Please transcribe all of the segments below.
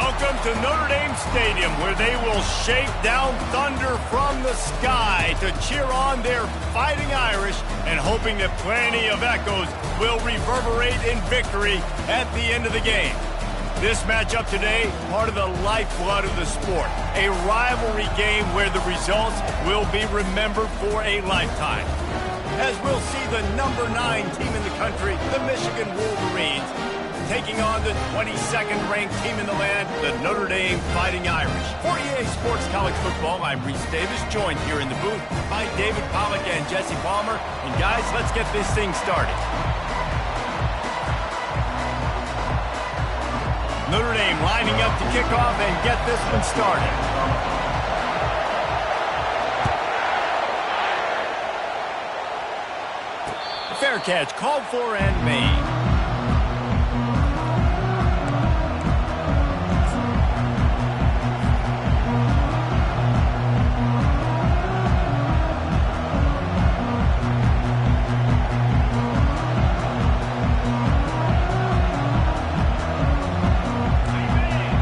Welcome to Notre Dame Stadium, where they will shake down thunder from the sky to cheer on their Fighting Irish and hoping that plenty of echoes will reverberate in victory at the end of the game. This matchup today, part of the lifeblood of the sport, a rivalry game where the results will be remembered for a lifetime. As we'll see the number 9 team in the country, the Michigan Wolverines, taking on the 22nd ranked team in the land, the Notre Dame Fighting Irish. For EA Sports College Football, I'm Reese Davis, joined here in the booth by David Pollack and Jesse Palmer. And guys, let's get this thing started. Notre Dame lining up to kick off and get this one started. Fair catch called for and made.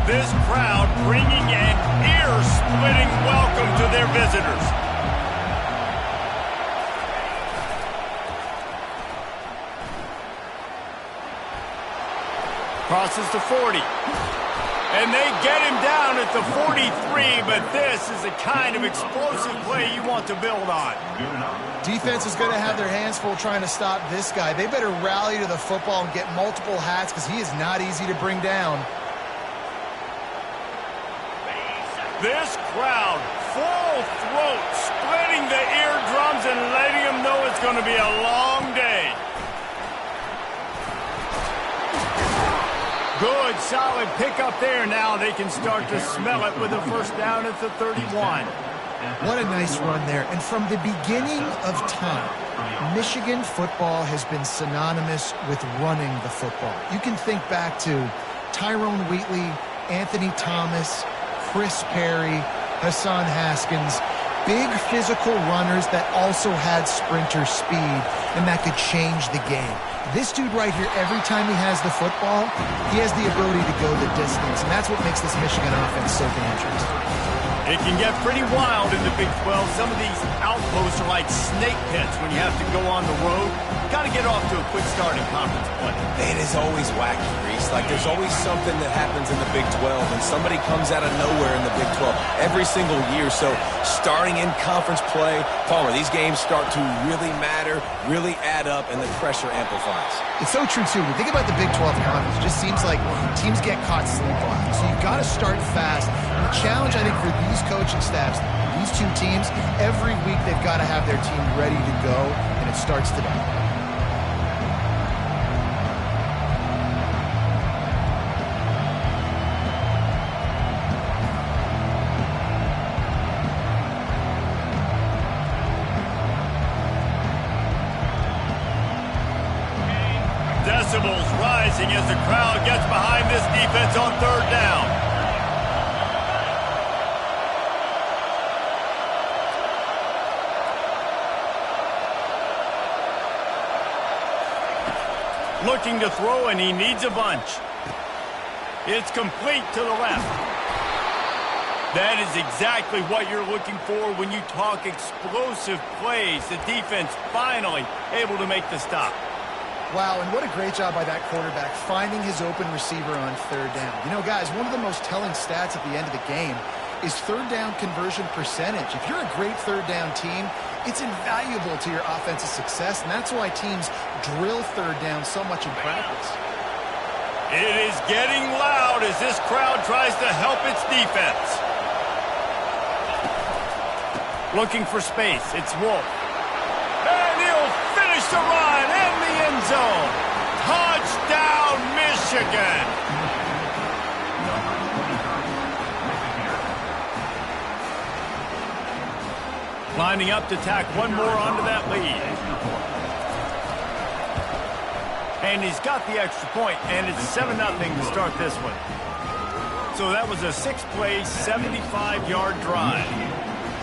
This crowd bringing an ear-splitting welcome to their visitors. Crosses to 40. And they get him down at the 43, but this is the kind of explosive play you want to build on. Defense is going to have their hands full trying to stop this guy. They better rally to the football and get multiple hats because he is not easy to bring down. This crowd, full throat, splitting the eardrums and letting them know it's going to be a long day. Good, solid pickup there. Now they can start to smell it with a first down at the 31. What a nice run there. And from the beginning of time, Michigan football has been synonymous with running the football. You can think back to Tyrone Wheatley, Anthony Thomas, Chris Perry, Hassan Haskins, big physical runners that also had sprinter speed and that could change the game. This dude right here, every time he has the football, he has the ability to go the distance, and that's what makes this Michigan offense so dangerous. It can get pretty wild in the Big 12. Some of these outposts are like snake pits when you have to go on the road. Got to get off to a quick start in conference play. It is always wacky, Reese. Like, there's always something that happens in the Big 12, and somebody comes out of nowhere in the Big 12 every single year. So starting in conference play, Palmer, these games start to really matter, really add up, and the pressure amplifies. It's so true, too. When you think about the Big 12 conference, it just seems like teams get caught sleepwalking. So you've got to start fast. And the challenge, I think, for these coaching staffs, these two teams, every week they've got to have their team ready to go, and it starts today. Decibels rising as the crowd gets behind this defense on third down. Looking to throw, and he needs a bunch. It's complete to the left. That is exactly what you're looking for when you talk explosive plays. The defense finally able to make the stop. Wow, and what a great job by that quarterback finding his open receiver on third down. You know, guys, one of the most telling stats at the end of the game is third down conversion percentage. If you're a great third down team, it's invaluable to your offensive success, and that's why teams drill third down so much in practice. It is getting loud as this crowd tries to help its defense. Looking for space, it's Wolf. And he'll finish the run in the end zone. Touchdown, Michigan. Lining up to tack one more onto that lead. And he's got the extra point, and it's 7-0 to start this one. So that was a 6-play, 75-yard drive.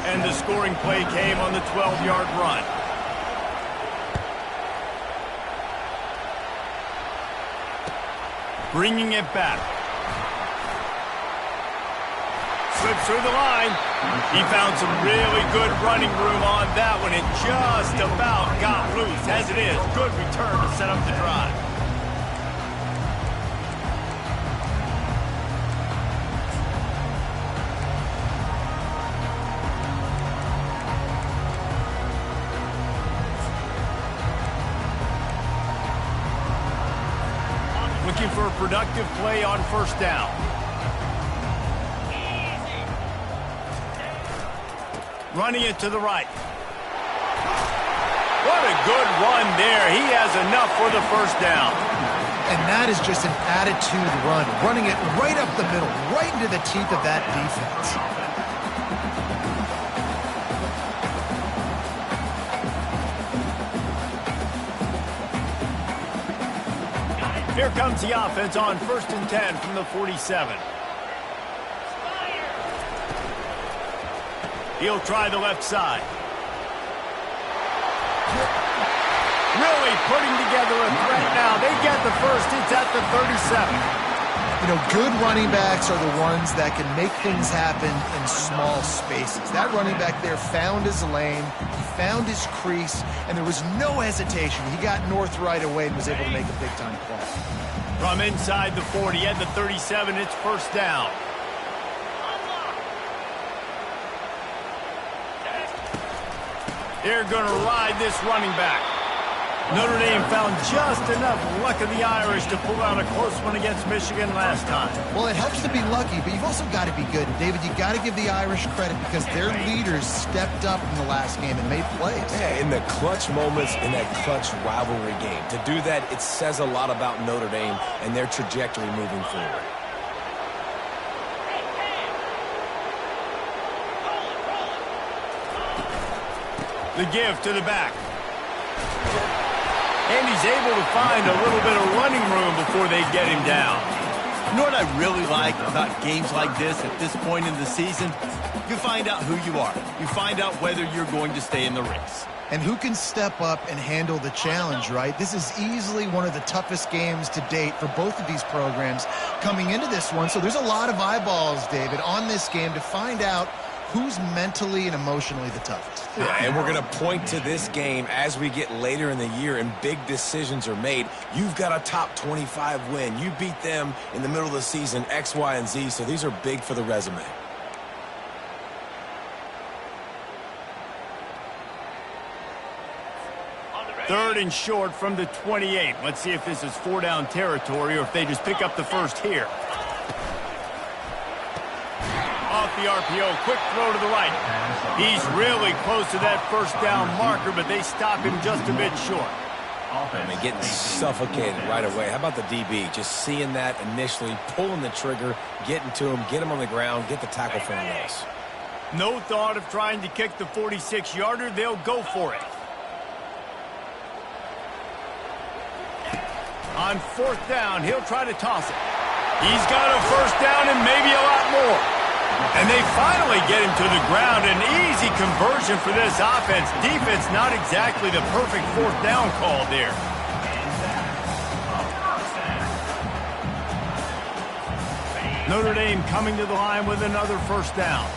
And the scoring play came on the 12-yard run. Bringing it back. comes through the line. He found some really good running room on that one. It just about got loose. As it is, good return to set up the drive. Looking for a productive play on first down. Running it to the right. What a good run there. He has enough for the first down. And that is just an attitude run. Running it right up the middle, right into the teeth of that defense. Here comes the offense on 1st and 10 from the 47. He'll try the left side. Really putting together a threat now. They get the first. It's at the 37. You know, good running backs are the ones that can make things happen in small spaces. That running back there found his lane, he found his crease, and there was no hesitation. He got north right away and was able to make a big-time play. From inside the 40 at the 37, it's first down. They're going to ride this running back. Notre Dame found just enough luck of the Irish to pull out a close one against Michigan last time. Well, it helps to be lucky, but you've also got to be good. And David, you got to give the Irish credit because their leaders stepped up in the last game and made plays. Yeah, in the clutch moments in that clutch rivalry game. To do that, it says a lot about Notre Dame and their trajectory moving forward. The give to the back. And he's able to find a little bit of running room before they get him down. You know what I really like about games like this at this point in the season? You find out who you are. You find out whether you're going to stay in the race. And who can step up and handle the challenge, right? This is easily one of the toughest games to date for both of these programs coming into this one. So there's a lot of eyeballs, David, on this game to find out who's mentally and emotionally the toughest. Yeah, and we're going to point to this game as we get later in the year and big decisions are made. You've got a top 25 win. You beat them in the middle of the season, X, Y, and Z, so these are big for the resume. Third and short from the 28. Let's see if this is 4-down territory or if they just pick up the first here. Off the RPO, quick throw to the right. He's really close to that first down marker, but they stop him just a bit short. I mean, getting suffocated right away. How about the DB? Just seeing that initially, pulling the trigger, getting to him, get him on the ground, get the tackle for a loss. No thought of trying to kick the 46-yarder. They'll go for it. On 4th down, he'll try to toss it. He's got a first down and maybe a lot more. And they finally get him to the ground. An easy conversion for this offense. Defense not exactly the perfect 4th down call there. Notre Dame coming to the line with another first down.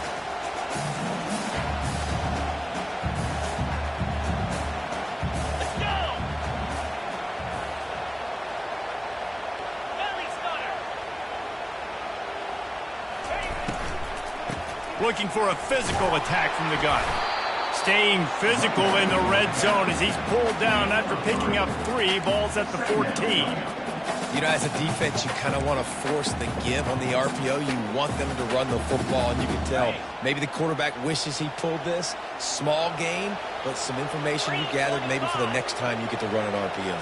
Looking for a physical attack from the gun. Staying physical in the red zone as he's pulled down after picking up 3 balls at the 14. You know, as a defense, you kind of want to force the give on the RPO. You want them to run the football, and you can tell maybe the quarterback wishes he pulled this. Small gain, but some information you gathered maybe for the next time you get to run an RPO.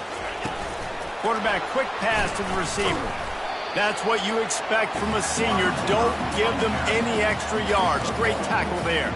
Quarterback quick pass to the receiver. That's what you expect from a senior. Don't give them any extra yards. Great tackle there.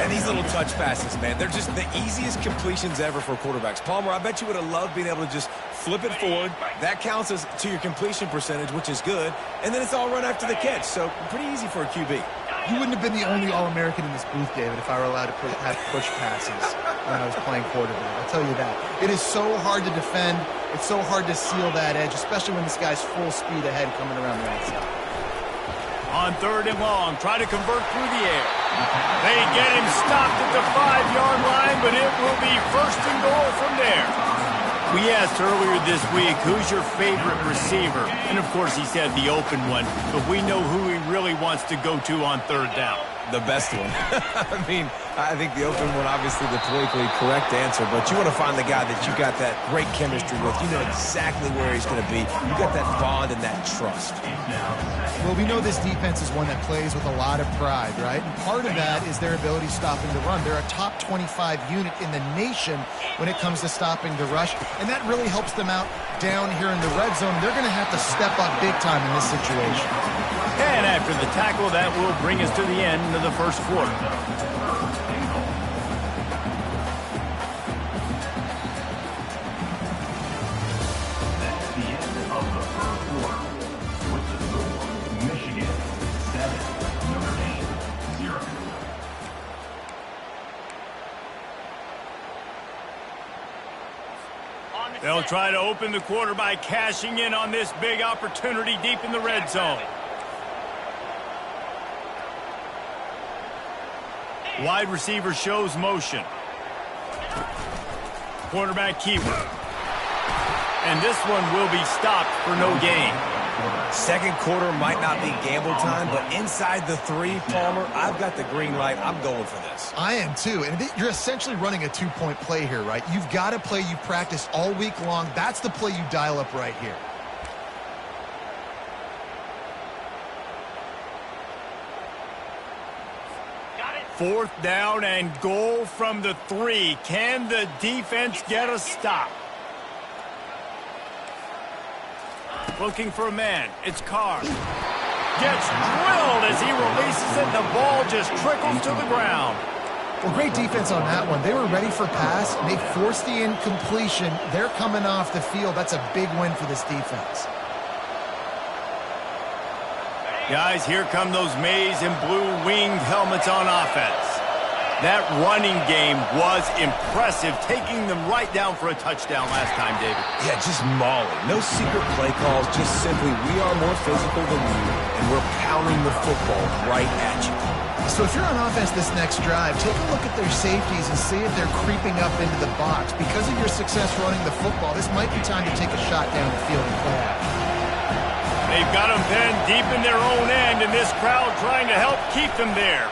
And these little touch passes, man, they're just the easiest completions ever for quarterbacks. Palmer, I bet you would have loved being able to just flip it forward. That counts as to your completion percentage, which is good. And then it's all run after the catch. So pretty easy for a QB. You wouldn't have been the only All-American in this booth, David, if I were allowed to have push passes when I was playing quarterback. I'll tell you that. It is so hard to defend. It's so hard to seal that edge, especially when this guy's full speed ahead coming around the outside. On 3rd and long, try to convert through the air. They get him stopped at the 5-yard line, but it will be 1st and goal from there. We asked earlier this week, who's your favorite receiver? And, of course, he said the open one, but we know who he really wants to go to on 3rd down. The best one. I mean, I think the open one, obviously the politically correct answer, but you want to find the guy that you got that great chemistry with. You know exactly where he's going to be. You got that bond and that trust. Well, we know this defense is one that plays with a lot of pride, right? And part of that is their ability stopping the run. They're a top 25 unit in the nation when it comes to stopping the rush, and that really helps them out down here in the red zone. They're going to have to step up big time in this situation. And after the tackle, that will bring us to the end of the 1st quarter. That's the end of the 1st quarter. With the score, Michigan 7, Notre Dame 0. They'll try to open the quarter by cashing in on this big opportunity deep in the red zone. Wide receiver shows motion. Quarterback keeper. And this one will be stopped for no gain. 2nd quarter might not be gamble time, but inside the 3, Palmer, I've got the green light. I'm going for this. I am too, and you're essentially running a 2-point play here, right? You've got a play you practice all week long. That's the play you dial up right here. Fourth down and goal from the 3. Can the defense get a stop? Looking for a man. It's Carr. Gets drilled as he releases it. The ball just trickles to the ground. Well, great defense on that one. They were ready for pass, and they forced the incompletion. They're coming off the field. That's a big win for this defense. Guys, here come those maize and blue winged helmets on offense. That running game was impressive, taking them right down for a touchdown last time, David. Yeah, just mauling. No secret play calls, just simply we are more physical than you, and we're pounding the football right at you. So if you're on offense this next drive, take a look at their safeties and see if they're creeping up into the box. Because of your success running the football, this might be time to take a shot down the field and play action. They've got them pinned deep in their own end, and this crowd trying to help keep them there.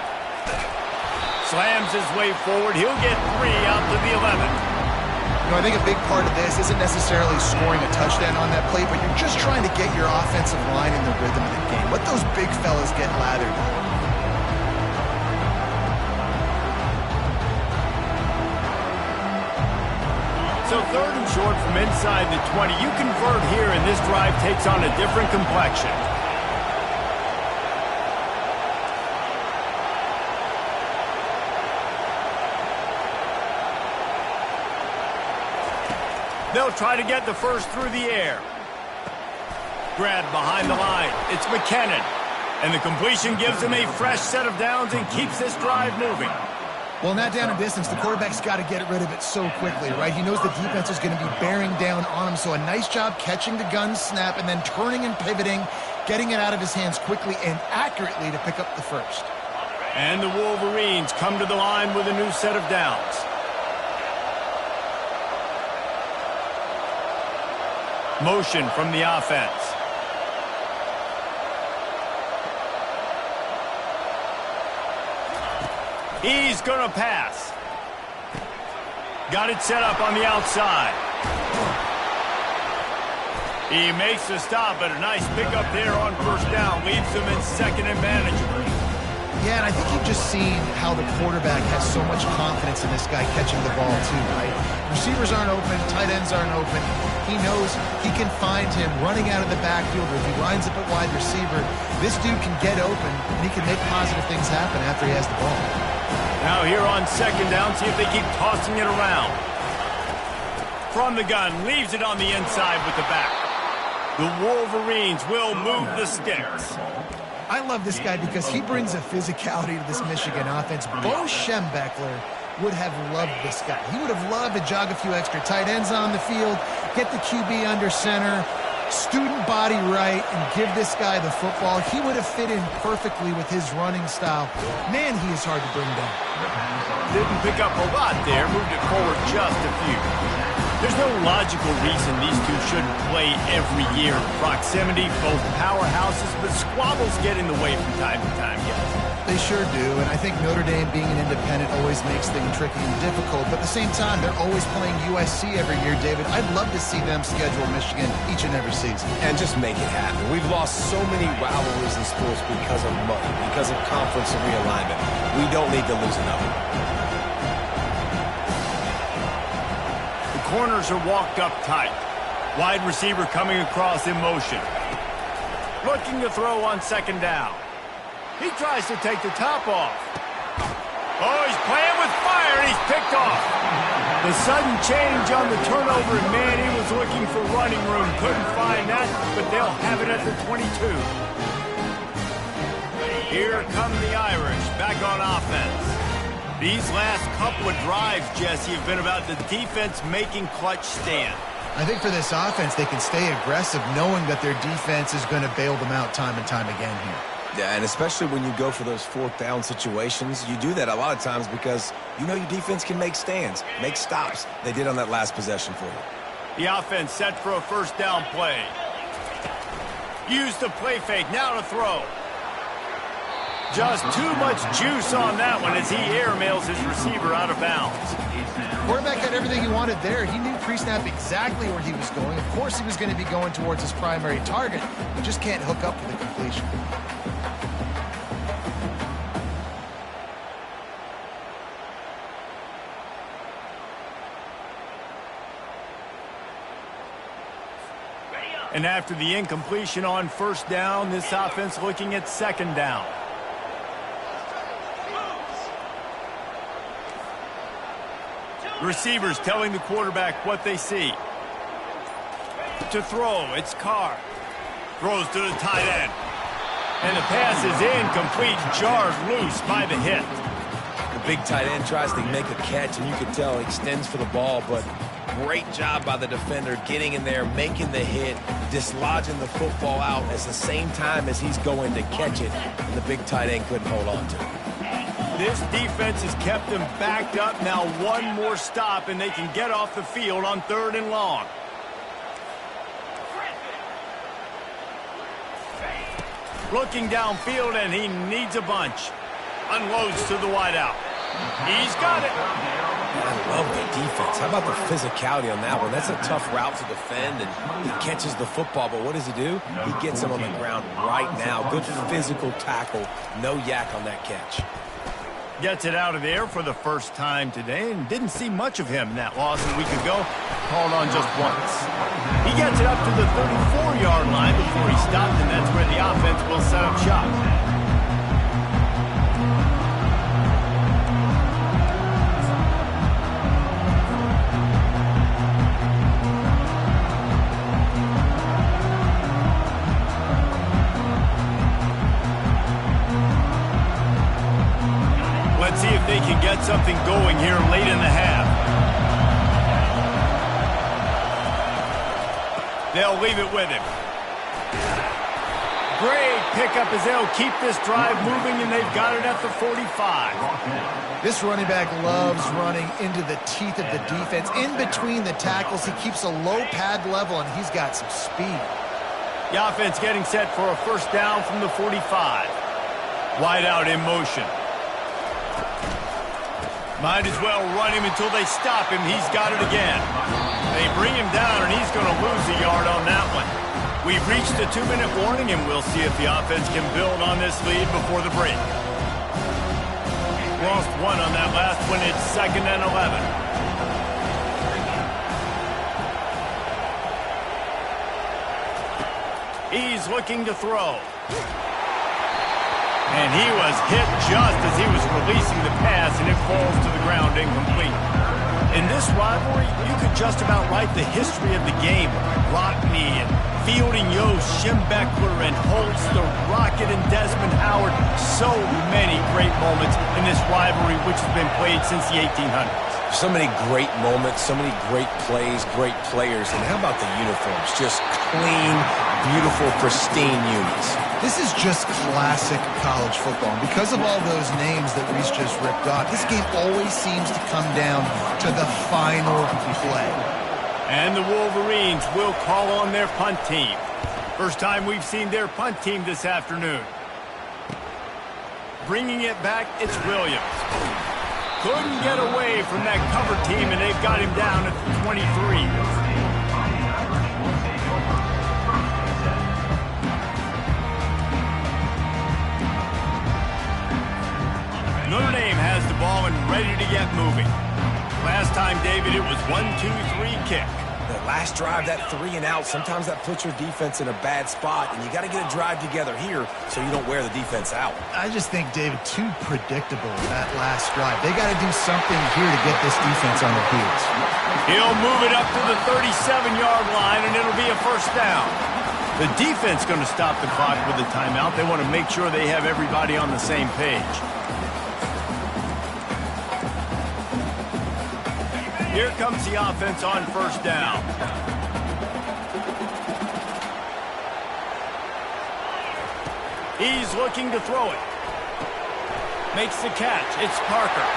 Slams his way forward. He'll get 3 out to the 11. You know, I think a big part of this isn't necessarily scoring a touchdown on that play, but you're just trying to get your offensive line in the rhythm of the game. Let those big fellas get lathered. So 3rd and short from inside the 20. You convert here, and this drive takes on a different complexion. They'll try to get the first through the air. Grabbed behind the line. It's McKinnon. And the completion gives him a fresh set of downs and keeps this drive moving. Well, in that down and distance, the quarterback's got to get rid of it so quickly, right? He knows the defense is going to be bearing down on him, so a nice job catching the gun snap and then turning and pivoting, getting it out of his hands quickly and accurately to pick up the first. And the Wolverines come to the line with a new set of downs. Motion from the offense. He's going to pass. Got it set up on the outside. He makes the stop, but a nice pickup there on 1st down. Leaves him in 2nd and manageable. Yeah, and I think you've just seen how the quarterback has so much confidence in this guy catching the ball too, right? Receivers aren't open, tight ends aren't open. He knows he can find him running out of the backfield, or if he lines up at wide receiver, this dude can get open, and he can make positive things happen after he has the ball. Now here on 2nd down, see if they keep tossing it around. From the gun, leaves it on the inside with the back. The Wolverines will move the sticks. I love this guy because he brings a physicality to this Michigan offense. Bo Schembechler would have loved this guy. He would have loved to jog a few extra tight ends on the field, get the QB under center, student body right and give this guy the football, he would have fit in perfectly with his running style. Man, he is hard to bring down. Didn't pick up a lot there, moved it forward just a few. There's no logical reason these two shouldn't play every year. Proximity, both powerhouses, but squabbles get in the way from time to time, guys. They sure do, and I think Notre Dame being an independent always makes things tricky and difficult, but at the same time, they're always playing USC every year, David. I'd love to see them schedule Michigan each and every season. And just make it happen. We've lost so many rivalries in sports because of money, because of conference realignment. We don't need to lose another. The corners are walked up tight. Wide receiver coming across in motion. Looking to throw on second down. He tries to take the top off. Oh, he's playing with fire, and he's picked off. The sudden change on the turnover, and man, he was looking for running room. Couldn't find that, but they'll have it at the 22. Here come the Irish, back on offense. These last couple of drives, Jesse, have been about the defense making clutch stand. I think for this offense, they can stay aggressive knowing that their defense is going to bail them out time and time again here. Yeah, and especially when you go for those fourth down situations, you do that a lot of times because you know your defense can make stands, make stops. They did on that last possession for you. The offense set for a first down play. Use the play fake, now to throw. Just too much juice on that one as he airmails his receiver out of bounds. Quarterback got everything he wanted there. He knew pre-snap exactly where he was going. Of course he was going to be going towards his primary target. He just can't hook up for the completion. And after the incompletion on first down, this offense looking at second down. Receivers telling the quarterback what they see. To throw, it's Carr. Throws to the tight end. And the pass is incomplete, jarred loose by the hit. The big tight end tries to make a catch, and you can tell he extends for the ball, but great job by the defender getting in there, making the hit, dislodging the football out at the same time as he's going to catch it, and the big tight end couldn't hold on to it. This defense has kept them backed up. Now one more stop, and they can get off the field on 3rd and long. Looking downfield, and he needs a bunch. Unloads to the wideout. He's got it. I love the defense. How about the physicality on that one? That's a tough route to defend, and he catches the football, but what does he do? He gets him on the ground right now. Good physical tackle. No yak on that catch. Gets it out of there for the first time today, and didn't see much of him in that loss a week ago. Called on just once. He gets it up to the 34-yard line before he stopped, and that's where the offense will set up shop. Let's see if they can get something going here late in the half. They'll leave it with him. Great pickup as they'll keep this drive moving, and they've got it at the 45. This running back loves running into the teeth of the defense. In between the tackles, he keeps a low pad level, and he's got some speed. The offense getting set for a first down from the 45. Wide out in motion. Might as well run him until they stop him. He's got it again. They bring him down, and he's going to lose a yard on that one. We've reached the 2-minute warning, and we'll see if the offense can build on this lead before the break. Lost one on that last one. It's 2nd and 11. He's looking to throw. And he was hit just as he was releasing the pass, and it falls to the ground incomplete. In this rivalry, you could just about write the history of the game. Rockne and Fielding Yost, Schembechler and Holtz, the Rocket and Desmond Howard. So many great moments in this rivalry, which has been played since the 1800s. So many great moments, so many great plays, great players. And how about the uniforms? Just clean, beautiful, pristine unis. This is just classic college football. And because of all those names that Reese just ripped off, this game always seems to come down to the final play. And the Wolverines will call on their punt team. First time we've seen their punt team this afternoon. Bringing it back, it's Williams. Couldn't get away from that cover team, and they've got him down at the 23. Notre Dame has the ball and ready to get moving. Last time, David, it was 1-2-3 kick. That last drive, that 3 and out, sometimes that puts your defense in a bad spot, and you got to get a drive together here so you don't wear the defense out. I just think, David, too predictable that last drive. They got to do something here to get this defense on their heels. He'll move it up to the 37-yard line, and it'll be a first down. The defense going to stop the clock with a timeout. They want to make sure they have everybody on the same page. Here comes the offense on first down. He's looking to throw it. Makes the catch. It's Parker.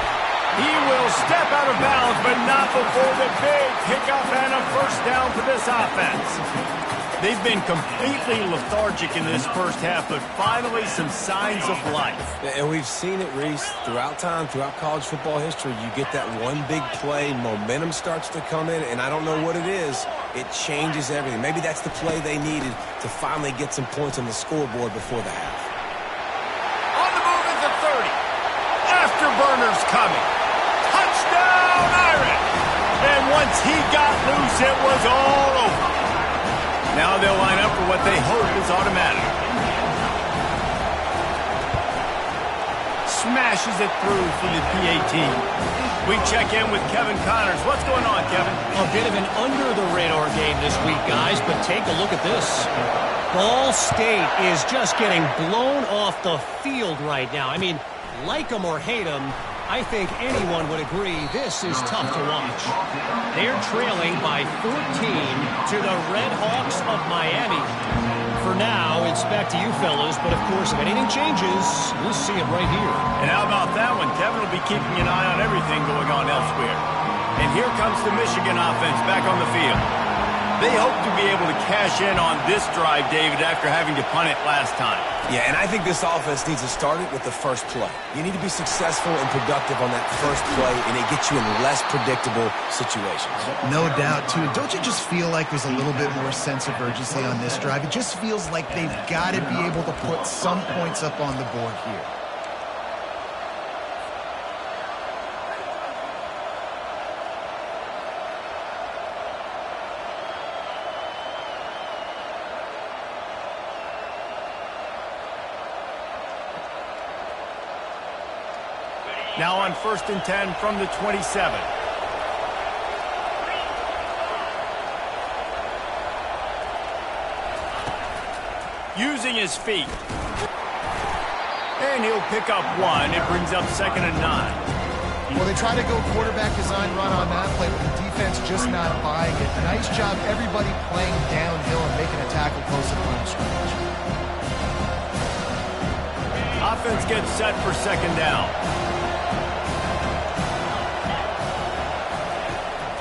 He will step out of bounds, but not before the big pickup and a first down for this offense. They've been completely lethargic in this first half, but finally some signs of life. And we've seen it, Reese, throughout time, throughout college football history. You get that one big play, momentum starts to come in, and I don't know what it is. It changes everything. Maybe that's the play they needed to finally get some points on the scoreboard before the half. On the move at the 30. Afterburner's coming. Touchdown, Irish! And once he got loose, it was all over. Now they'll line up for what they hope is automatic. Smashes it through for the PAT. We check in with Kevin Connors. What's going on, Kevin? A bit of an under-the-radar game this week, guys, but take a look at this. Ball State is just getting blown off the field right now. I mean, like them or hate them, I think anyone would agree this is tough to watch. They're trailing by 14 to the Red Hawks of Miami. For now, it's back to you fellas, but of course, if anything changes, we'll see it right here. And how about that one? Kevin will be keeping an eye on everything going on elsewhere. And here comes the Michigan offense back on the field. They hope to be able to cash in on this drive, David, after having to punt it last time. Yeah, and I think this offense needs to start it with the first play. You need to be successful and productive on that first play, and it gets you in less predictable situations. No doubt, too. Don't you just feel like there's a little bit more sense of urgency on this drive? It just feels like they've got to be able to put some points up on the board here. Now on 1st and 10 from the 27. Using his feet. And he'll pick up one. It brings up 2nd and 9. Well, they try to go quarterback design run on that play, but the defense just not buying it. Nice job, everybody playing downhill and making a tackle close to the line of scrimmage. Offense gets set for 2nd down.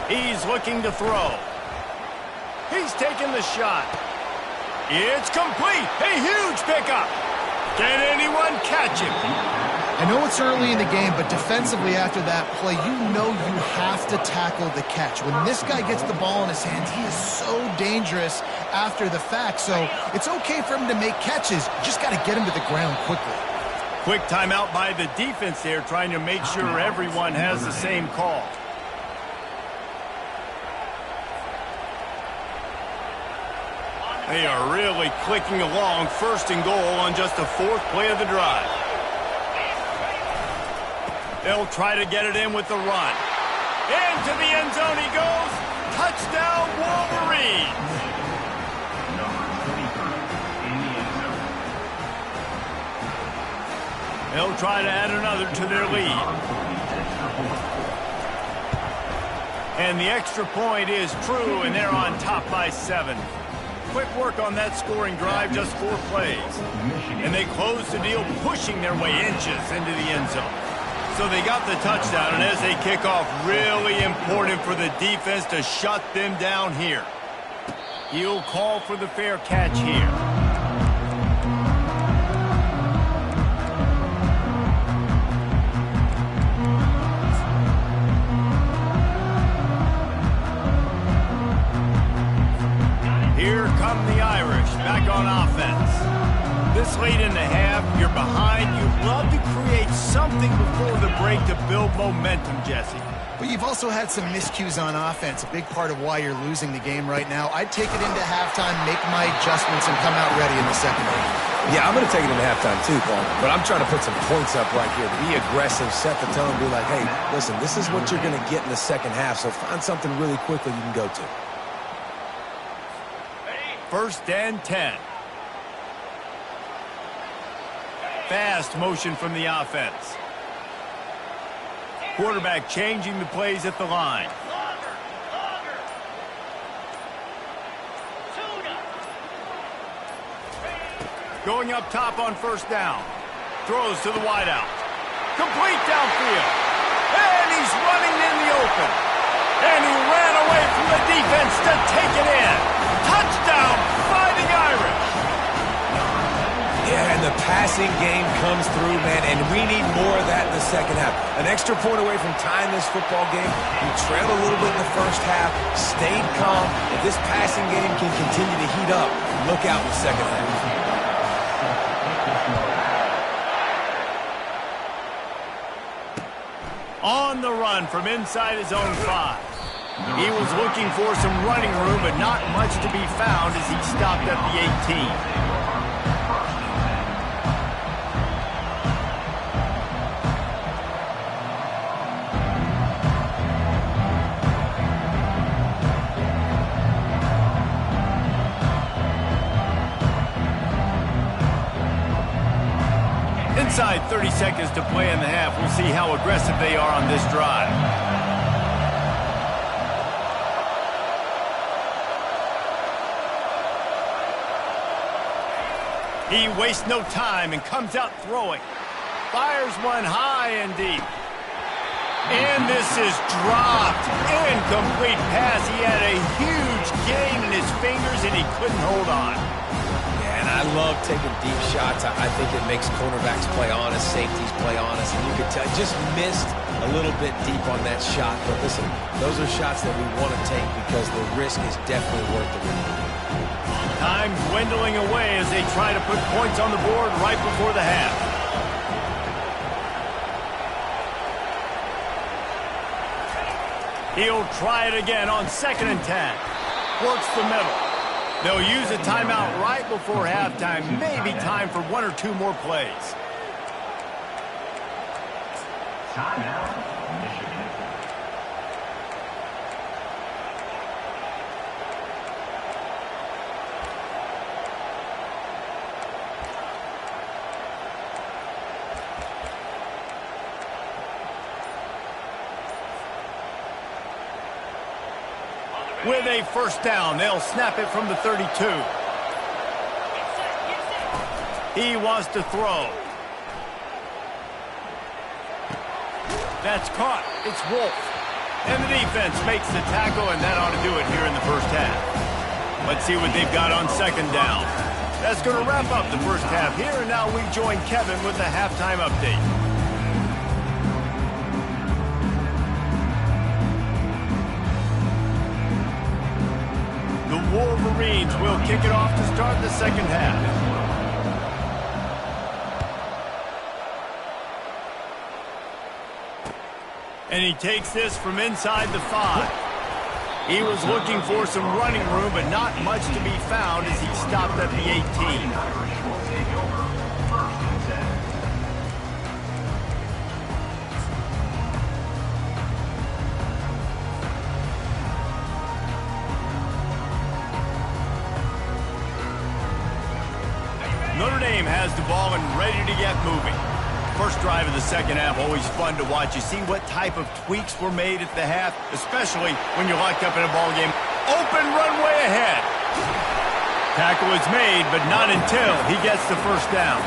He's looking to throw. He's taking the shot. It's complete. A huge pickup. Can anyone catch him? I know it's early in the game, but defensively after that play, you know you have to tackle the catch. When this guy gets the ball in his hands, he is so dangerous after the fact. So it's okay for him to make catches. You just got to get him to the ground quickly. Quick timeout by the defense there, trying to make sure everyone has the same call. They are really clicking along. 1st and goal on just the 4th play of the drive. They'll try to get it in with the run. Into the end zone he goes. Touchdown, Wolverines. They'll try to add another to their lead. And the extra point is true, and they're on top by 7. Quick work on that scoring drive, just 4 plays. And they close the deal, pushing their way inches into the end zone. So they got the touchdown, and as they kick off, really important for the defense to shut them down here. He'll call for the fair catch here. Here come the Irish, back on offense. This late in the half, you're behind. You'd love to create something before the break to build momentum, Jesse. But you've also had some miscues on offense, a big part of why you're losing the game right now. I'd take it into halftime, make my adjustments, and come out ready in the second half. Yeah, I'm going to take it into halftime too, Paul. But I'm trying to put some points up right here. Be aggressive, set the tone, be like, hey, listen, this is what you're going to get in the second half, so find something really quickly you can go to. 1st and 10. Fast motion from the offense. Quarterback changing the plays at the line. Going up top on 1st down. Throws to the wideout. Complete downfield. And he's running in the open. And he ran away from the defense to take it in. Touchdown, Fighting Irish. Yeah, and the passing game comes through, man, and we need more of that in the second half. An extra point away from tying this football game. You trailed a little bit in the first half, stayed calm. If this passing game can continue to heat up, look out in the second half. On the run from inside his own 5. He was looking for some running room, but not much to be found as he stopped at the 18. Inside 30 seconds to play in the half. We'll see how aggressive they are on this drive. He wastes no time and comes out throwing. Fires one high and deep. And this is dropped. Incomplete pass. He had a huge gain in his fingers and he couldn't hold on. Yeah, and I love taking deep shots. I think it makes cornerbacks play honest, safeties play honest. And you could tell, just missed a little bit deep on that shot. But listen, those are shots that we want to take because the risk is definitely worth the risk. Time dwindling away as they try to put points on the board right before the half. He'll try it again on 2nd and 10. Works the middle. They'll use a timeout right before halftime. Maybe time for 1 or 2 more plays. Timeout, Michigan. With a 1st down, they'll snap it from the 32. He wants to throw. That's caught. It's Wolf. And the defense makes the tackle, and that ought to do it here in the first half. Let's see what they've got on 2nd down. That's going to wrap up the first half here, and now we join Kevin with the halftime update. The Wolverines will kick it off to start the second half. And he takes this from inside the 5. He was looking for some running room, but not much to be found as he stopped at the 18. Notre Dame has the ball and ready to get moving. First drive of the second half, always fun to watch. You see what type of tweaks were made at the half, especially when you're locked up in a ball game. Open runway ahead. Tackle is made, but not until he gets the first down.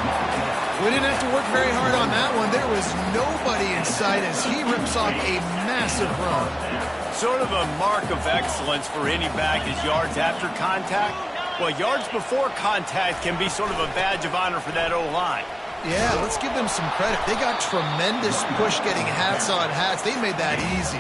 We didn't have to work very hard on that one. There was nobody in sight as he rips off a massive run. Sort of a mark of excellence for any back is yards after contact. Well, yards before contact can be sort of a badge of honor for that O-line. Yeah, let's give them some credit. They got tremendous push getting hats on hats. They made that easy.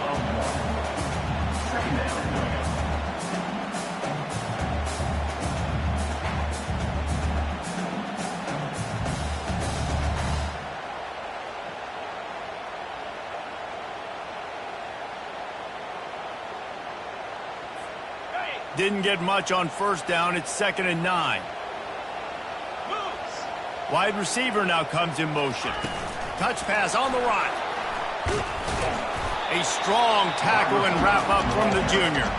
Didn't get much on first down. It's 2nd and 9. Wide receiver now comes in motion. Touch pass on the right. A strong tackle and wrap up from the junior.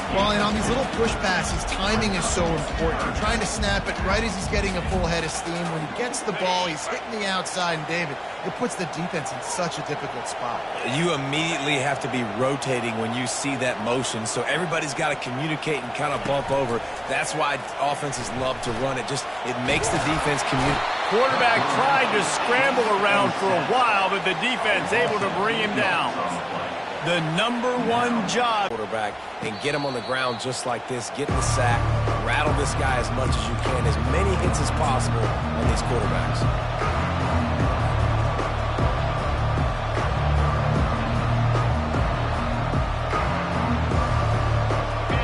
Well, and on these little push passes, timing is so important. You're trying to snap it right as he's getting a full head of steam. When he gets the ball, he's hitting the outside, and David, it puts the defense in such a difficult spot. You immediately have to be rotating when you see that motion, so everybody's got to communicate and kind of bump over. That's why offenses love to run it. It makes the defense communicate. Quarterback tried to scramble around for a while, but the defense able to bring him down. The #1 job. Quarterback and get him on the ground just like this. Get the sack. Rattle this guy as much as you can. As many hits as possible on these quarterbacks.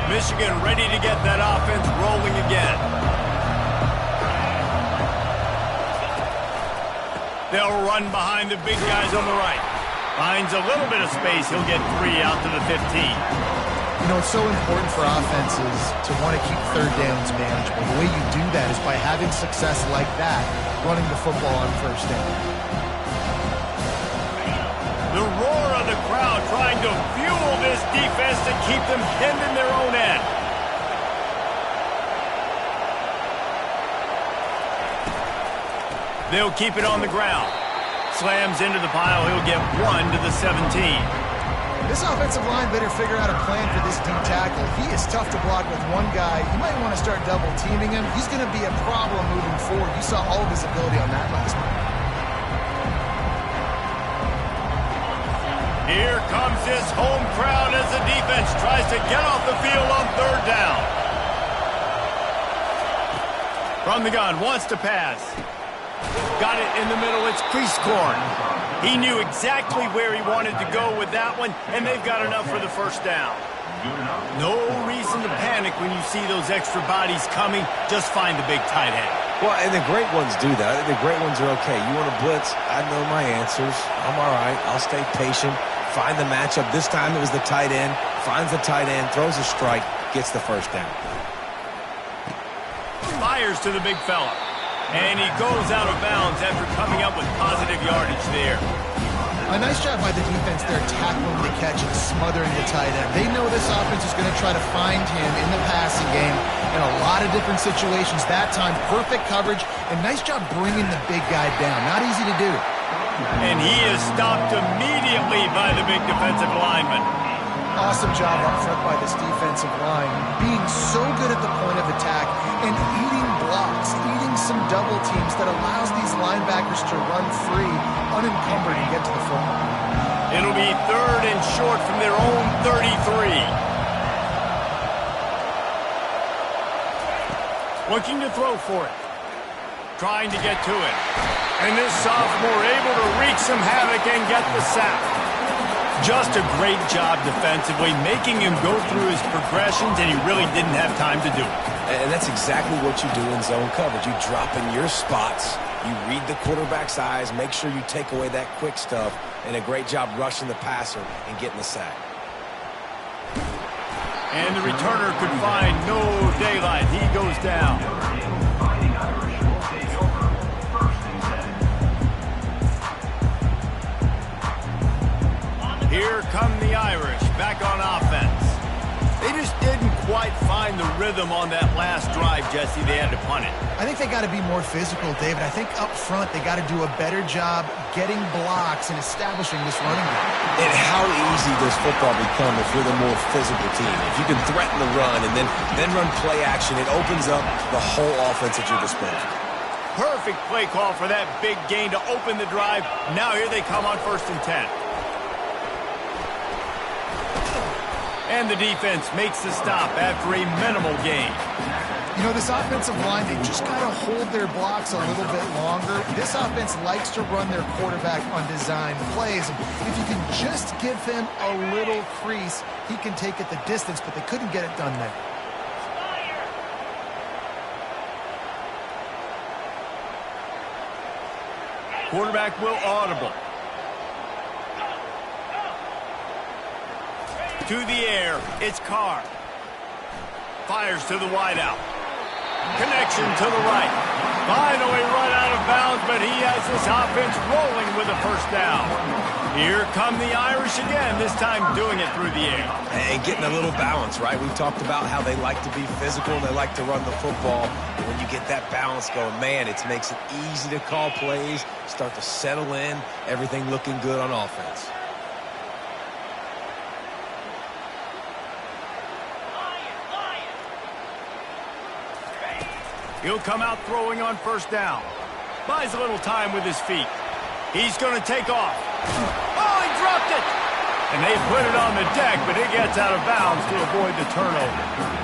Michigan ready to get that offense rolling again. They'll run behind the big guys on the right. Finds a little bit of space. He'll get 3 out to the 15. You know, it's so important for offenses to want to keep third downs manageable. The way you do that is by having success like that, running the football on first down. The roar of the crowd trying to fuel this defense to keep them pinned in their own end. They'll keep it on the ground. Slams into the pile. He'll get 1 to the 17. This offensive line better figure out a plan for this D tackle. He is tough to block with one guy. You might want to start double teaming him. He's going to be a problem moving forward. You saw all of his ability on that last one. Here comes this home crowd as the defense tries to get off the field on 3rd down. From the gun, wants to pass. Got it in the middle. It's Prieskorn. He knew exactly where he wanted to go with that one, and they've got enough for the first down. No reason to panic when you see those extra bodies coming. Just find the big tight end. Well, and the great ones do that. The great ones are okay. You want to blitz? I know my answers. I'm all right. I'll stay patient. Find the matchup. This time it was the tight end. Finds the tight end, throws a strike, gets the first down. Fires to the big fella. And he goes out of bounds after coming up with positive yardage there. A nice job by the defense there, tackling the catch and smothering the tight end. They know this offense is going to try to find him in the passing game in a lot of different situations. That time, perfect coverage, and nice job bringing the big guy down. Not easy to do. And he is stopped immediately by the big defensive lineman. Awesome job up front by this defensive line, being so good at the point of attack and eating blocks, eating some double teams that allows these linebackers to run free, unencumbered, and get to the football. It'll be 3rd and short from their own 33. Looking to throw for it. Trying to get to it. And this sophomore able to wreak some havoc and get the sack. Just a great job defensively, making him go through his progressions, and he really didn't have time to do it. And that's exactly what you do in zone coverage. You drop in your spots, you read the quarterback's eyes, make sure you take away that quick stuff, and a great job rushing the passer and getting the sack. And the returner could find no daylight. He goes down. Here come the Irish back on offense. They just didn't quite find the rhythm on that last drive, Jesse. They had to punt it. I think they got to be more physical, David. I think up front they got to do a better job getting blocks and establishing this running game. And how easy does football become if you're the more physical team? If you can threaten the run and then run play action, it opens up the whole offense at your disposal. Perfect play call for that big gain to open the drive. Now here they come on 1st and 10. And the defense makes the stop after a minimal gain. You know, this offensive line, they just got to hold their blocks a little bit longer. This offense likes to run their quarterback on design plays. If you can just give him a little crease, he can take it the distance, but they couldn't get it done there. Quarterback will audible. To the air, it's Carr. Fires to the wideout. Connection to the right. Finally run out of bounds, but he has this offense rolling with a 1st down. Here come the Irish again, this time doing it through the air. And getting a little balance, right? We've talked about how they like to be physical and they like to run the football. And when you get that balance going, man, it makes it easy to call plays, start to settle in, everything looking good on offense. He'll come out throwing on 1st down. Buys a little time with his feet. He's going to take off. Oh, he dropped it! And they put it on the deck, but it gets out of bounds to avoid the turnover.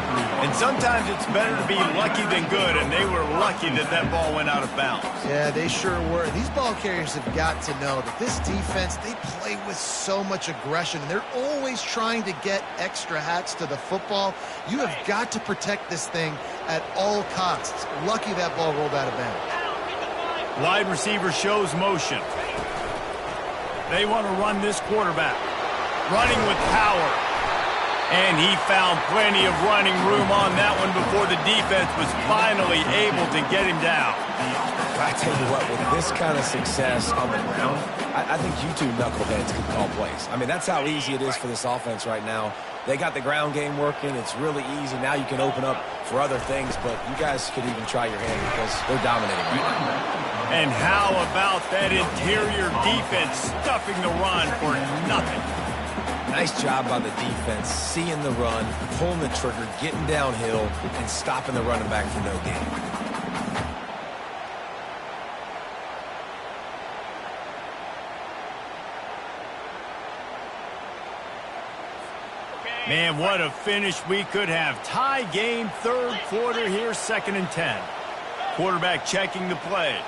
And sometimes it's better to be lucky than good, and they were lucky that that ball went out of bounds. Yeah, they sure were. These ball carriers have got to know that this defense, they play with so much aggression, and they're always trying to get extra hats to the football. You have got to protect this thing at all costs. Lucky that ball rolled out of bounds. Wide receiver shows motion. They want to run this quarterback. Running with power. And he found plenty of running room on that one before the defense was finally able to get him down. I tell you what, with this kind of success on the ground, I think you two knuckleheads can call plays. I mean, that's how easy it is for this offense right now. They got the ground game working. It's really easy. Now you can open up for other things, but you guys could even try your hand because they're dominating right now. And how about that interior defense stuffing the run for nothing? Nice job by the defense, seeing the run, pulling the trigger, getting downhill, and stopping the running back for no gain. Man, what a finish we could have. Tie game, 3rd quarter here, 2nd and 10. Quarterback checking the play.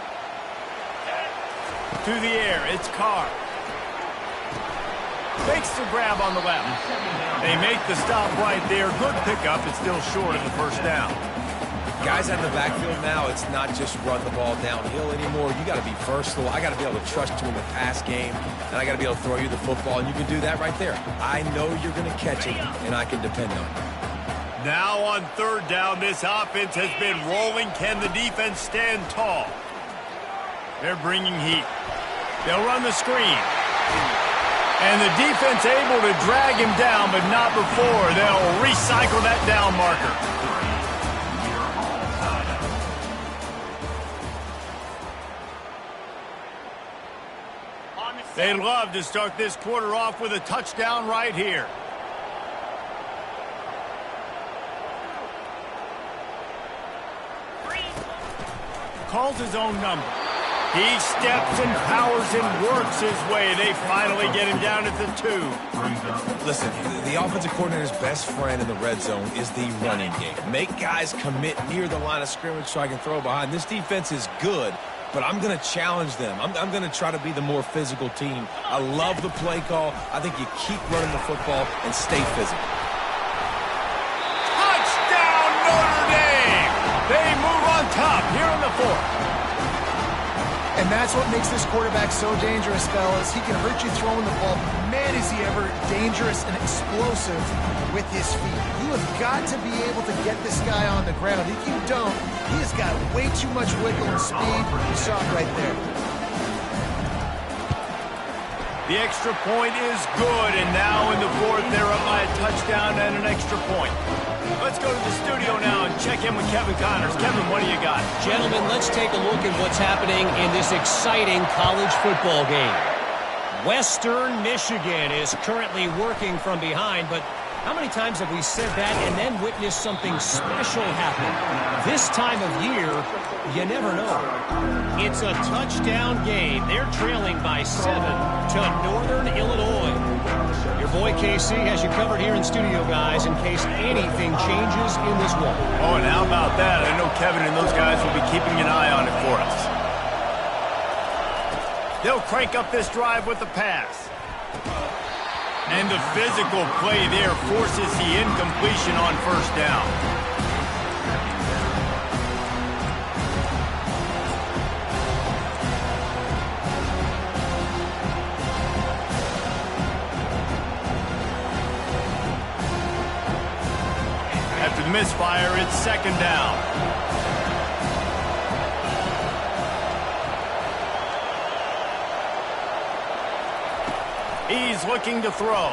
To the air, it's Carr. Makes the grab on the left. They make the stop right there. Good pickup. It's still short of the 1st down. Guys out in the backfield now, it's not just run the ball downhill anymore. You got to be versatile. I got to be able to trust you in the pass game, and I got to be able to throw you the football, and you can do that right there. I know you're going to catch it, and I can depend on it. Now on 3rd down, this offense has been rolling. Can the defense stand tall? They're bringing heat. They'll run the screen. And the defense able to drag him down, but not before. They'll recycle that down marker. They'd love to start this quarter off with a touchdown right here. Calls his own number. He steps and powers and works his way. They finally get him down at the 2. Listen, the offensive coordinator's best friend in the red zone is the running game. Make guys commit near the line of scrimmage so I can throw behind. This defense is good, but I'm going to challenge them. I'm going to try to be the more physical team. I love the play call. I think you keep running the football and stay physical. Touchdown, Notre Dame! They move on top here in the 4th. And that's what makes this quarterback so dangerous, fellas. He can hurt you throwing the ball. Man, is he ever dangerous and explosive with his feet. You have got to be able to get this guy on the ground. If you don't, he has got way too much wiggle and speed. You saw it right there. The extra point is good, and now in the 4th, they're up by a touchdown and an extra point. Let's go to the studio now and check in with Kevin Connors. Kevin, what do you got? Gentlemen, let's take a look at what's happening in this exciting college football game. Western Michigan is currently working from behind, but how many times have we said that and then witnessed something special happen? This time of year, you never know. It's a touchdown game. They're trailing by 7 to Northern Illinois. Your boy KC has you covered here in studio, guys, in case anything changes in this one. Oh, and how about that? I know Kevin and those guys will be keeping an eye on it for us. They'll crank up this drive with the pass. And the physical play there forces the incompletion on first down. After the misfire, it's second down. He's looking to throw.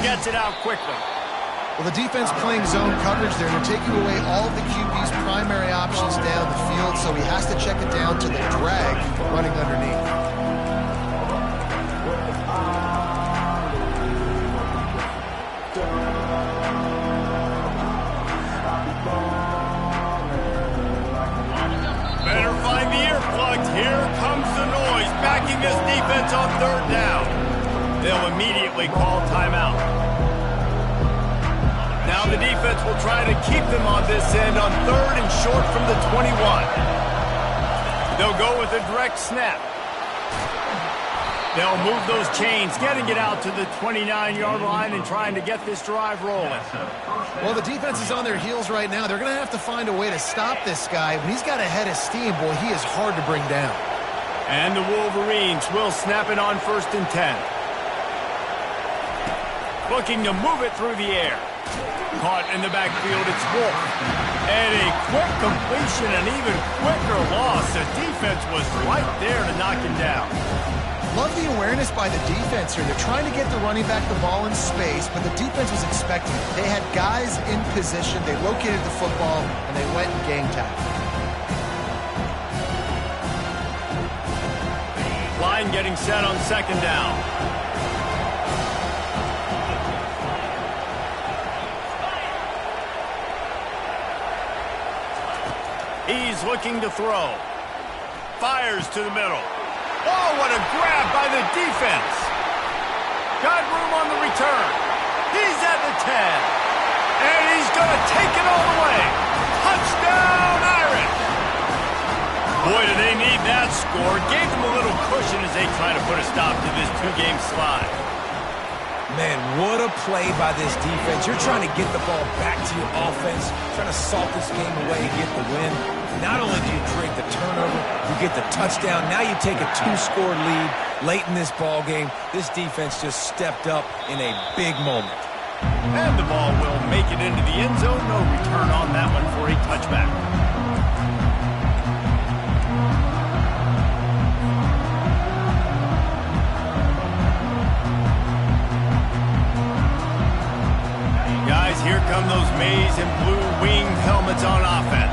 Gets it out quickly. Well, the defense playing zone coverage there. They're taking away all of the QB's primary options down the field, so he has to check it down to the drag running underneath. Better find the earplugs. Here comes the noise, backing this defense on third down. They'll immediately call timeout. Now the defense will try to keep them on this end on third and short from the 21. They'll go with a direct snap. They'll move those chains, getting it out to the 29-yard line and trying to get this drive rolling. Well, the defense is on their heels right now. They're going to have to find a way to stop this guy. When he's got a head of steam, boy, he is hard to bring down. And the Wolverines will snap it on 1st and 10. Looking to move it through the air. Caught in the backfield, it's Wolf. And a quick completion, an even quicker loss. The defense was right there to knock him down. Love the awareness by the defense here. They're trying to get the running back the ball in space, but the defense was expecting it. They had guys in position. They located the football, and they went and gang tackled. Line getting set on second down. He's looking to throw. Fires to the middle. Oh, what a grab by the defense. Got room on the return. He's at the 10. And he's going to take it all the way. Touchdown, Irish. Boy, do they need that score. Gave them a little cushion as they try to put a stop to this two-game slide. Man, what a play by this defense. You're trying to get the ball back to your offense, trying to salt this game away and get the win. Not only do you create the turnover, you get the touchdown. Now you take a 2-score lead late in this ball game. This defense just stepped up in a big moment. And the ball will make it into the end zone. No return on that one for a touchback. Guys, here come those maize and blue winged helmets on offense.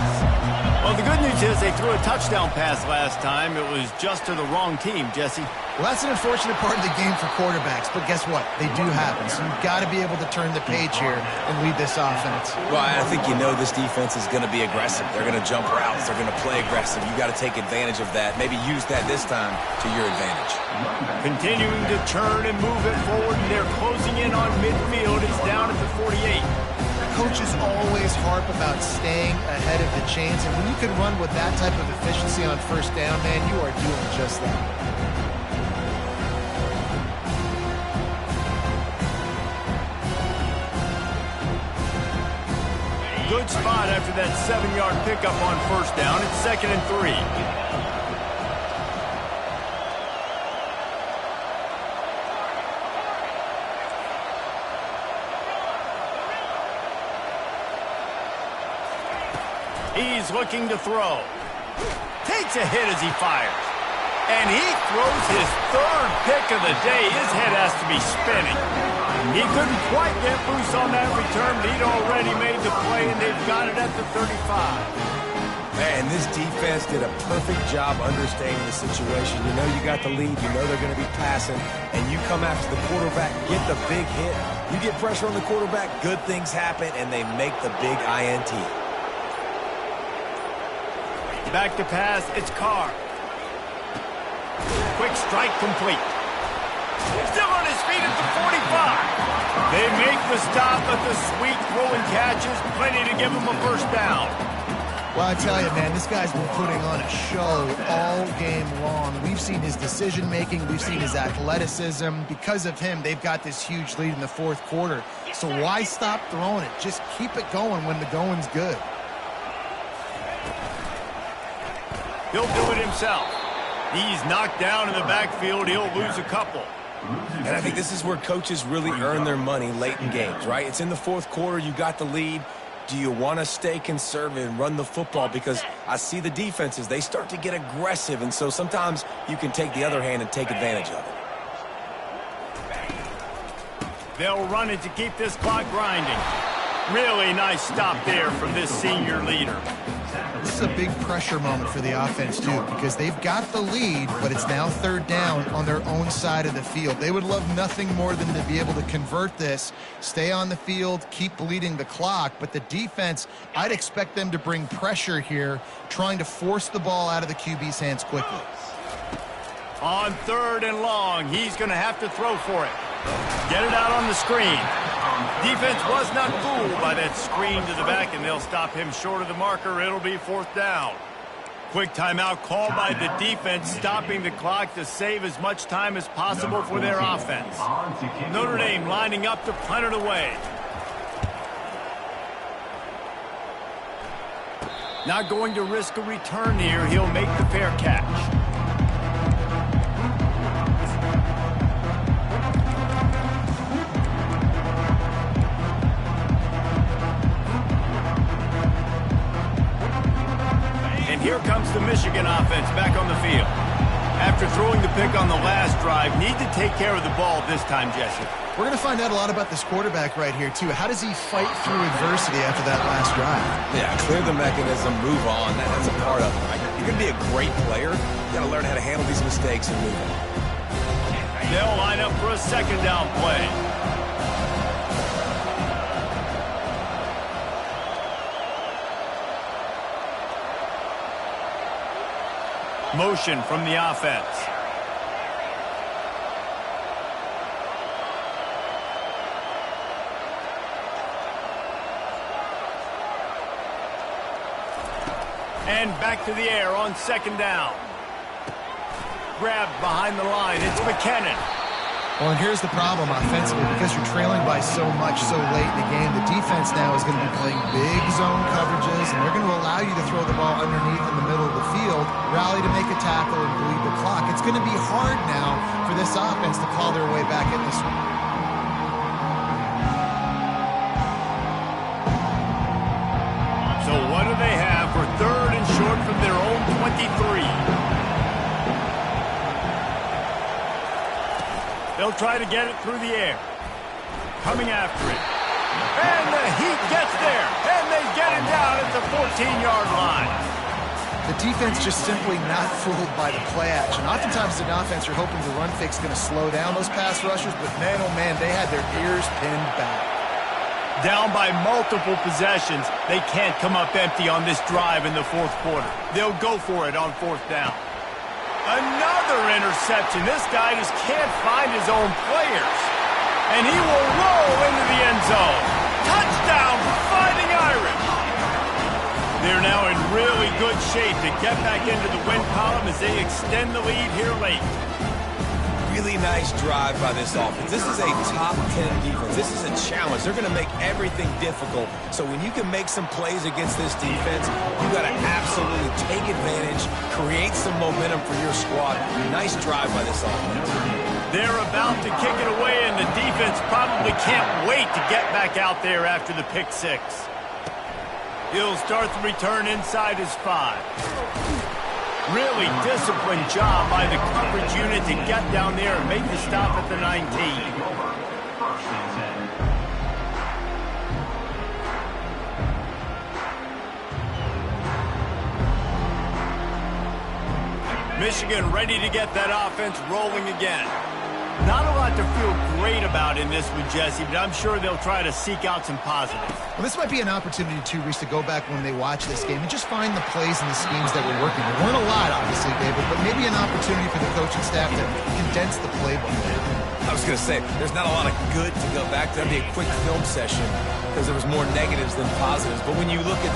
Well, the good news is they threw a touchdown pass last time. It was just to the wrong team, Jesse. Well, that's an unfortunate part of the game for quarterbacks, but guess what? They do happen, so you've got to be able to turn the page here and lead this offense. Well, I think you know this defense is going to be aggressive. They're going to jump routes. They're going to play aggressive. You've got to take advantage of that. Maybe use that this time to your advantage. Continuing to turn and move it forward, and they're closing in on midfield. It's down at the 48. Coaches always harp about staying ahead of the chains, and when you can run with that type of efficiency on first down, man, you are doing just that. Good spot after that 7-yard pickup on first down. It's 2nd and 3. He's looking to throw. Takes a hit as he fires. And he throws his 3rd pick of the day. His head has to be spinning. He couldn't quite get loose on that return, but he'd already made the play, and they've got it at the 35. Man, this defense did a perfect job understanding the situation. You know you got the lead, you know they're going to be passing, and you come after the quarterback, get the big hit. You get pressure on the quarterback, good things happen, and they make the big INT. Back to pass, it's Carr. Quick strike complete. Still on his feet at the 45. They make the stop, but the sweet throwing catches, plenty to give them a first down. Well, I tell you, man, this guy's been putting on a show all game long. We've seen his decision-making. We've seen his athleticism. Because of him, they've got this huge lead in the fourth quarter. So why stop throwing it? Just keep it going when the going's good. He'll do it himself. He's knocked down in the backfield. He'll lose a couple. And I think this is where coaches really earn their money late in games, right? It's in the fourth quarter. You got the lead. Do you want to stay conservative and run the football? Because I see the defenses, they start to get aggressive, and so sometimes you can take the other hand and take advantage of it. They'll run it to keep this clock grinding. Really nice stop there from this senior leader. This is a big pressure moment for the offense, too, because they've got the lead, but it's now third down on their own side of the field. They would love nothing more than to be able to convert this, stay on the field, keep bleeding the clock, but the defense, I'd expect them to bring pressure here, trying to force the ball out of the QB's hands quickly. On 3rd and long, he's going to have to throw for it. Get it out on the screen. Defense was not fooled by that screen to the back, and they'll stop him short of the marker. It'll be 4th down. Quick timeout called by the defense, stopping the clock to save as much time as possible for their offense. Notre Dame lining up to punt it away. Not going to risk a return here. He'll make the fair catch. Here comes the Michigan offense back on the field. After throwing the pick on the last drive, need to take care of the ball this time, Jesse. We're going to find out a lot about this quarterback right here, too. How does he fight through adversity after that last drive? Yeah, clear the mechanism, move on. That's a part of it, right? You're going to be a great player. You got to learn how to handle these mistakes and move on. They'll line up for a 2nd down play. Motion from the offense. And back to the air on 2nd down. Grabbed behind the line. It's McKinnon. Well, and here's the problem offensively. Because you're trailing by so much so late in the game, the defense now is going to be playing big zone coverages, and they're going to allow you to throw the ball underneath in the middle of the field, rally to make a tackle, and bleed the clock. It's going to be hard now for this offense to claw their way back in this one. So what do they have for 3rd and short from their own 23? They'll try to get it through the air. Coming after it. And the heat gets there. And they get him down at the 14-yard line. The defense just simply not fooled by the play action. Oftentimes, an offense, you're hoping the run fake's going to slow down those pass rushers, but man, oh man, they had their ears pinned back. Down by multiple possessions, they can't come up empty on this drive in the 4th quarter. They'll go for it on 4th down. Another interception. This guy just can't find his own players. And he will roll into the end zone. Touchdown, Fighting Irish. They're now in really good shape to get back into the win column as they extend the lead here late. Really nice drive by this offense. This is a top 10 defense. This is a challenge. They're going to make everything difficult. So when you can make some plays against this defense, you got to absolutely take advantage, create some momentum for your squad. Nice drive by this offense. They're about to kick it away, and the defense probably can't wait to get back out there after the pick 6. He'll start the return inside his 5. Really disciplined job by the coverage unit to get down there and make the stop at the 19. First and 10. Michigan ready to get that offense rolling again. Not a lot to feel great about in this one, Jesse, but I'm sure they'll try to seek out some positives. Well, this might be an opportunity, too, Reese, to go back when they watch this game and just find the plays and the schemes that were working. There weren't a lot, obviously, David, but maybe an opportunity for the coaching staff to condense the playbook. I was going to say, there's not a lot of good to go back to. That'd be a quick film session because there was more negatives than positives. But when you look at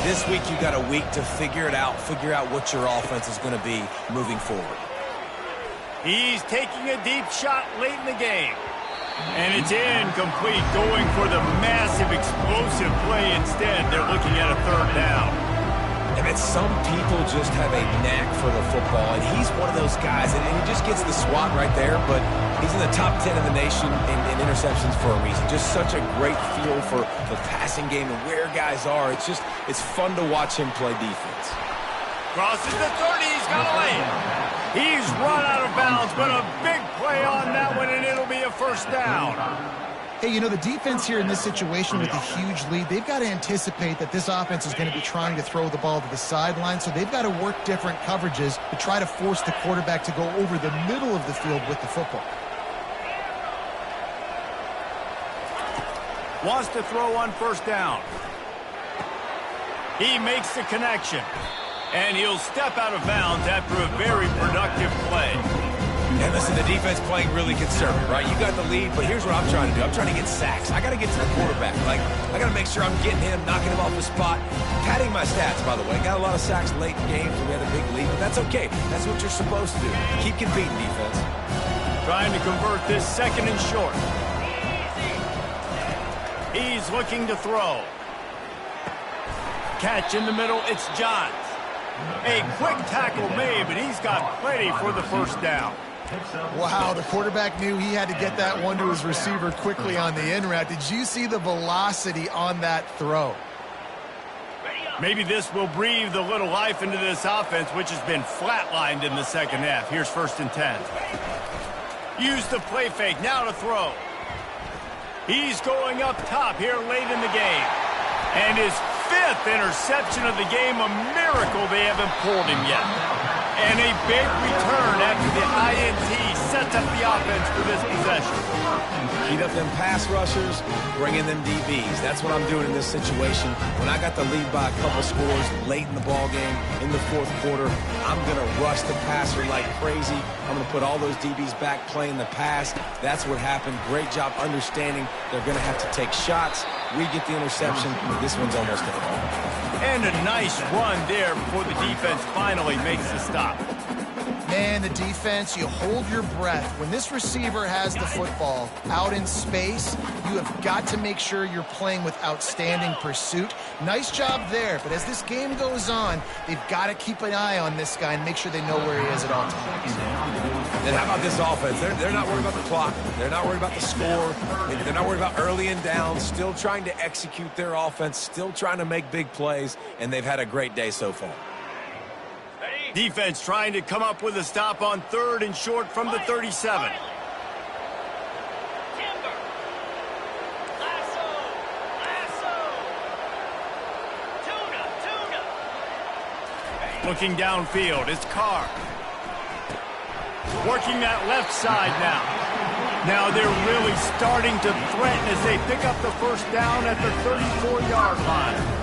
this week you got a week to figure it out, figure out what your offense is going to be moving forward. He's taking a deep shot late in the game. And it's incomplete, going for the massive explosive play instead. They're looking at a third down. And then some people just have a knack for the football, and he's one of those guys, and he just gets the swat right there, but he's in the top 10 in the nation in interceptions for a reason. Just such a great feel for the passing game and where guys are. It's fun to watch him play defense. Crosses the 30, he's got to lay it. He's run out of bounds, but a big play on that one, and it'll be a first down. Hey, you know, the defense here in this situation with a huge lead, they've got to anticipate that this offense is going to be trying to throw the ball to the sideline, so they've got to work different coverages to try to force the quarterback to go over the middle of the field with the football. Wants to throw on first down. He makes the connection. And he'll step out of bounds after a very productive play. And listen, the defense playing really conservative, right? You got the lead, but here's what I'm trying to do. I'm trying to get sacks. I got to get to the quarterback. I got to make sure I'm getting him, knocking him off the spot. Padding my stats, by the way. Got a lot of sacks late in games when we had a big lead, but that's okay. That's what you're supposed to do. Keep competing, defense. Trying to convert this second and short. He's looking to throw. Catch in the middle, it's Johns. A quick tackle made, but he's got plenty for the first down. Wow, the quarterback knew he had to get that one to his receiver quickly on the in route. Did you see the velocity on that throw? Maybe this will breathe a little life into this offense, which has been flatlined in the second half. Here's first and 10. Use the play fake, now to throw. He's going up top here late in the game. And his fifth interception of the game, a miracle they haven't pulled him yet. And a big return after the INT sets up the offense for this possession. Heat up them pass rushers, bring in them DBs. That's what I'm doing in this situation. When I got the lead by a couple scores late in the ball game, in the fourth quarter, I'm going to rush the passer like crazy. I'm going to put all those DBs back playing the pass. That's what happened. Great job understanding they're going to have to take shots. We get the interception. This one's almost over. And a nice run there before the defense finally makes the stop. Man, the defense, you hold your breath. When this receiver has the football out in space, you have got to make sure you're playing with outstanding pursuit. Nice job there, but as this game goes on, they've got to keep an eye on this guy and make sure they know where he is at all times. And how about this offense? They're not worried about the clock. They're not worried about the score. They're not worried about early and down. Still trying to execute their offense, still trying to make big plays, and they've had a great day so far. Defense trying to come up with a stop on third and short from the 37. Looking downfield, it's Carr. Working that left side now. Now they're really starting to threaten as they pick up the first down at the 34-yard line.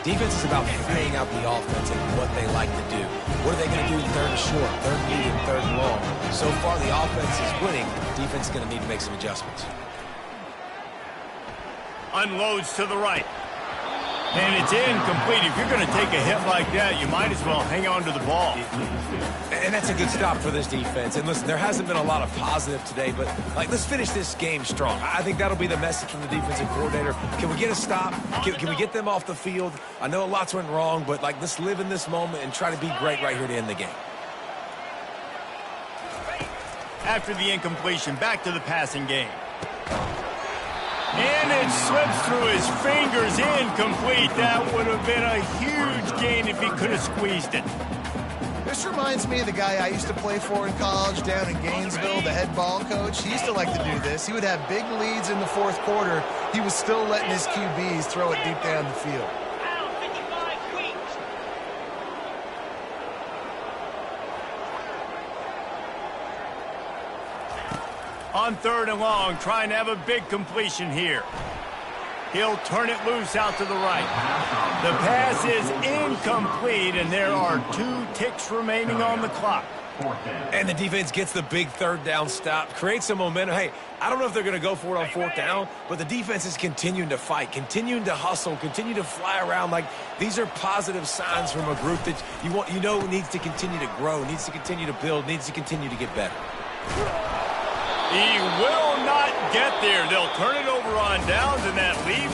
Defense is about figuring out the offense and what they like to do. What are they going to do third and short, third and medium, third and long? So far, the offense is winning. Defense is going to need to make some adjustments. Unloads to the right. And it's incomplete. If you're going to take a hit like that, you might as well hang on to the ball. And that's a good stop for this defense. And listen, there hasn't been a lot of positive today, but let's finish this game strong. I think that'll be the message from the defensive coordinator. Can we get a stop? Can we get them off the field? I know lots went wrong, but let's live in this moment and try to be great right here to end the game. After the incompletion, back to the passing game. And it slips through his fingers, incomplete. That would have been a huge gain if he could have squeezed it. There's This reminds me of the guy I used to play for in college down in Gainesville, the head ball coach. He used to like to do this. He would have big leads in the fourth quarter. He was still letting his QBs throw it deep down the field. On 3rd and long, trying to have a big completion here. He'll turn it loose out to the right. The pass is incomplete, and there are 2 ticks remaining on the clock. And the defense gets the big 3rd down stop, creates some momentum. Hey, I don't know if they're going to go for it on 4th down, but the defense is continuing to fight, continuing to hustle, continue to fly around. Like, these are positive signs from a group that you know needs to continue to grow, needs to continue to build, needs to continue to get better. He will not get there. They'll turn it over on downs, and that leaves